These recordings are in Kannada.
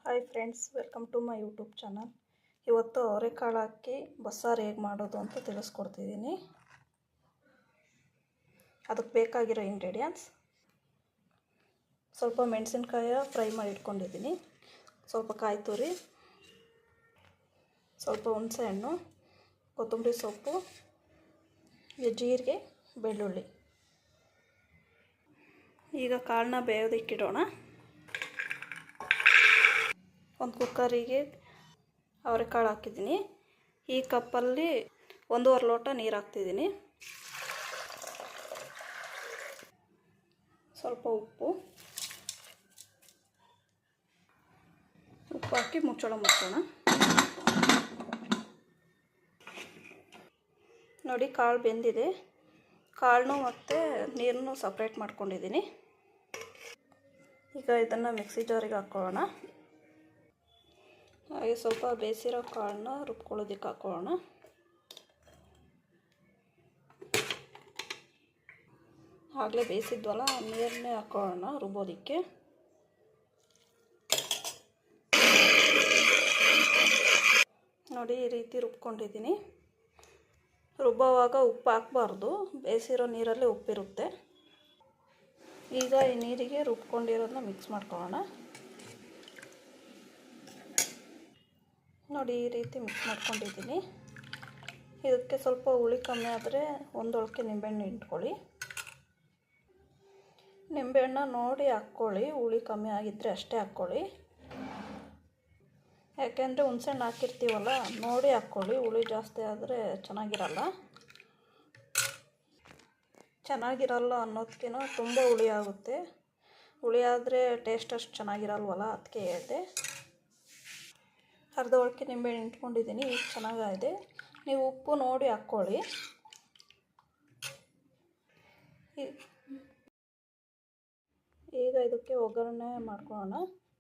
Hi friends, welcome to my YouTube channel. ಇವತ್ತು ಅವರೆಕಾಳು ಹಾಕಿ ಬಸ್ಸಾರು ಹೇಗೆ ಮಾಡೋದು ಅಂತ ತಿಳಿಸ್ಕೊಡ್ತಿದ್ದೀನಿ. ಅದಕ್ಕೆ ಬೇಕಾಗಿರೋ ಇಂಗ್ರೀಡಿಯೆಂಟ್ಸ್: ಸ್ವಲ್ಪ ಮೆಣಸಿನ್ಕಾಯಿ ಫ್ರೈ ಮಾಡಿ ಇಟ್ಕೊಂಡಿದ್ದೀನಿ, ಸ್ವಲ್ಪ ಕಾಯಿ ತುರಿ, ಸ್ವಲ್ಪ ಹುಣಸೆ ಹಣ್ಣು, ಕೊತ್ತಂಬರಿ ಸೊಪ್ಪು, ಜೀರಿಗೆ, ಬೆಳ್ಳುಳ್ಳಿ. ಈಗ ಕಾಳನ್ನ ಬೇಯೋದಕ್ಕಿಡೋಣ. ಒಂದು ಕುಕ್ಕರಿಗೆ ಅವರೆಕಾಳು ಹಾಕಿದ್ದೀನಿ. ಈ ಕಪ್ಪಲ್ಲಿ 1.5 ಲೋಟ ನೀರು ಹಾಕ್ತಿದ್ದೀನಿ. ಸ್ವಲ್ಪ ಉಪ್ಪು ಹಾಕಿ ಮುಚ್ಚೋಣ. ನೋಡಿ, ಕಾಳು ಬೆಂದಿದೆ. ಕಾಳನ್ನು ಮತ್ತು ನೀರನ್ನು ಸಪ್ರೇಟ್ ಮಾಡ್ಕೊಂಡಿದ್ದೀನಿ. ಈಗ ಇದನ್ನು ಮಿಕ್ಸಿ ಜಾರಿಗೆ ಹಾಕ್ಕೊಳ್ಳೋಣ. ಹಾಗೆ ಸ್ವಲ್ಪ ಬೇಯಿಸಿರೋ ಕಾಳನ್ನ ರುಬ್ಕೊಳ್ಳೋದಕ್ಕೆ ಹಾಕ್ಕೊಳ್ಳೋಣ. ಆಗಲೇ ಬೇಯಿಸಿದ್ವಲ್ಲ, ನೀರನ್ನೇ ಹಾಕ್ಕೊಳ್ಳೋಣ ರುಬ್ಬೋದಕ್ಕೆ. ನೋಡಿ, ಈ ರೀತಿ ರುಬ್ಕೊಂಡಿದ್ದೀನಿ. ರುಬ್ಬೋವಾಗ ಉಪ್ಪು ಹಾಕಬಾರ್ದು, ಬೇಯಿಸಿರೋ ನೀರಲ್ಲೇ ಉಪ್ಪಿರುತ್ತೆ. ಈಗ ಈ ನೀರಿಗೆ ರುಬ್ಕೊಂಡಿರೋದನ್ನ ಮಿಕ್ಸ್ ಮಾಡ್ಕೊಳ್ಳೋಣ. ನೋಡಿ, ಈ ರೀತಿ ಮಿಕ್ಸ್ ಮಾಡ್ಕೊಂಡಿದ್ದೀನಿ. ಇದಕ್ಕೆ ಸ್ವಲ್ಪ ಹುಳಿ ಕಮ್ಮಿ ಆದರೆ 1 ಒಳಕ್ಕೆ ನಿಂಬೆಹಣ್ಣು ಇಟ್ಕೊಳ್ಳಿ. ನಿಂಬೆಹಣ್ಣ ನೋಡಿ ಹಾಕ್ಕೊಳ್ಳಿ, ಹುಳಿ ಕಮ್ಮಿ ಆಗಿದ್ದರೆ ಅಷ್ಟೇ ಹಾಕ್ಕೊಳ್ಳಿ. ಯಾಕೆಂದರೆ ಹುಣಸೆಹಣ್ಣು ಹಾಕಿರ್ತೀವಲ್ಲ, ನೋಡಿ ಹಾಕ್ಕೊಳ್ಳಿ. ಹುಳಿ ಜಾಸ್ತಿ ಆದರೆ ಚೆನ್ನಾಗಿರಲ್ಲ ಅನ್ನೋದಕ್ಕಿಂತ ತುಂಬ ಹುಳಿ ಆಗುತ್ತೆ. ಹುಳಿ ಆದರೆ ಟೇಸ್ಟ್ ಅಷ್ಟು ಚೆನ್ನಾಗಿರಲ್ವಲ್ಲ, ಅದಕ್ಕೆ ಹೇಳಿದೆ. ಅರ್ಧ ಒಳಕ್ಕೆ ನಿಂಬೆಹಣ್ಣು ಇಟ್ಕೊಂಡಿದ್ದೀನಿ. ಈಗ ಚೆನ್ನಾಗಿದೆ. ನೀವು ಉಪ್ಪು ನೋಡಿ ಹಾಕ್ಕೊಳ್ಳಿ. ಈಗ ಇದಕ್ಕೆ ಒಗ್ಗರಣೆ ಮಾಡ್ಕೊಳ್ಳೋಣ.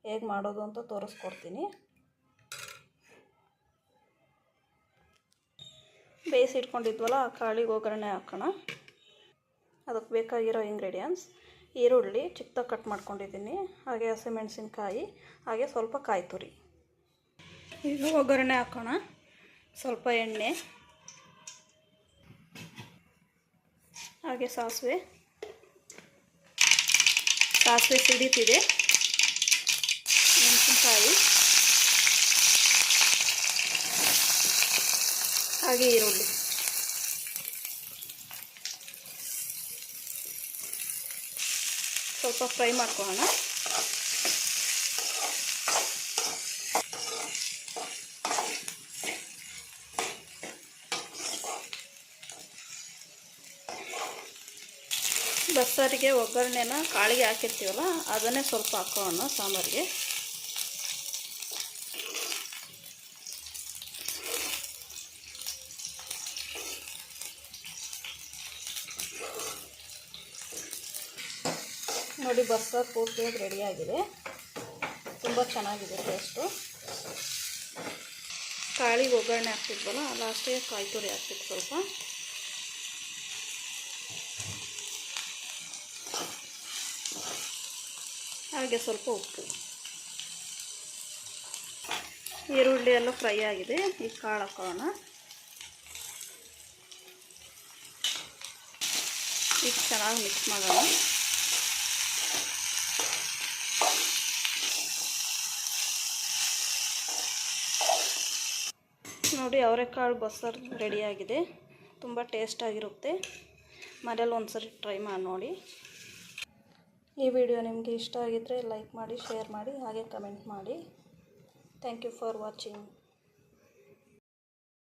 ಹೇಗೆ ಮಾಡೋದು ಅಂತ ತೋರಿಸ್ಕೊಡ್ತೀನಿ. ಬೇಯಿಸಿ ಇಟ್ಕೊಂಡಿದ್ವಲ್ಲ, ಆ ಕಾಳಿಗೆ ಒಗ್ಗರಣೆ ಹಾಕೋಣ. ಅದಕ್ಕೆ ಬೇಕಾಗಿರೋ ಇಂಗ್ರೀಡಿಯೆಂಟ್ಸ್: ಈರುಳ್ಳಿ ಚಿಕ್ಕದಾಗಿ ಕಟ್ ಮಾಡ್ಕೊಂಡಿದ್ದೀನಿ, ಹಾಗೆ ಹಸಿಮೆಣಸಿನ್ಕಾಯಿ, ಹಾಗೆ ಸ್ವಲ್ಪ ಕಾಯಿ ತುರಿ. ಈಗ ಒಗ್ಗರಣೆ ಹಾಕೋಣ. ಸ್ವಲ್ಪ ಎಣ್ಣೆ, ಹಾಗೆ ಸಾಸಿವೆ ಸಿಡಿತಿದೆ, ಮೆಣಸಿನ್ಕಾಯಿ, ಹಾಗೆ ಈರುಳ್ಳಿ. ಸ್ವಲ್ಪ ಫ್ರೈ ಮಾಡ್ಕೊಳ್ಳೋಣ. ಬಸ್ಸಾರಿಗೆ ಒಗ್ಗರಣೆನ ಕಾಳಿಗೆ ಹಾಕಿರ್ತೀವಲ್ಲ, ಅದನ್ನೇ ಸ್ವಲ್ಪ ಹಾಕೋಣ ಸಾಂಬಾರಿಗೆ. ನೋಡಿ, ಬಸ್ಸಾರು ಪೂರ್ತಿಯಾಗಿ ರೆಡಿಯಾಗಿದೆ. ತುಂಬ ಚೆನ್ನಾಗಿದೆ ಟೇಸ್ಟು. ಕಾಳಿಗೆ ಒಗ್ಗರಣೆ ಹಾಕ್ತಿದ್ವಲ್ಲ, ಲಾಸ್ಟಿಗೆ ಕಾಯಿ ತುರಿ ಹಾಕ್ತಿತ್ತು ಸ್ವಲ್ಪ. ಹಾಗೆ ಸ್ವಲ್ಪ ಉಪ್ಪು. ಈರುಳ್ಳಿ ಎಲ್ಲ ಫ್ರೈ ಆಗಿದೆ. ಈಗ ಕಾಳು ಹಾಕೋಣ. ಈಗ ಚೆನ್ನಾಗಿ ಮಿಕ್ಸ್ ಮಾಡೋಣ. ನೋಡಿ, ಅವರೆಕಾಳು ಬಸ್ಸಾರು ರೆಡಿಯಾಗಿದೆ. ತುಂಬ ಟೇಸ್ಟಾಗಿರುತ್ತೆ. ಮನೇಲಿ ಒಂದ್ಸರಿ ಟ್ರೈ ಮಾಡಿ ನೋಡಿ. ಈ ವಿಡಿಯೋ ನಿಮಗೆ ಇಷ್ಟ ಆಗಿದ್ದರೆ ಲೈಕ್ ಮಾಡಿ, ಶೇರ್ ಮಾಡಿ, ಹಾಗೆ ಕಮೆಂಟ್ ಮಾಡಿ. Thank you for watching.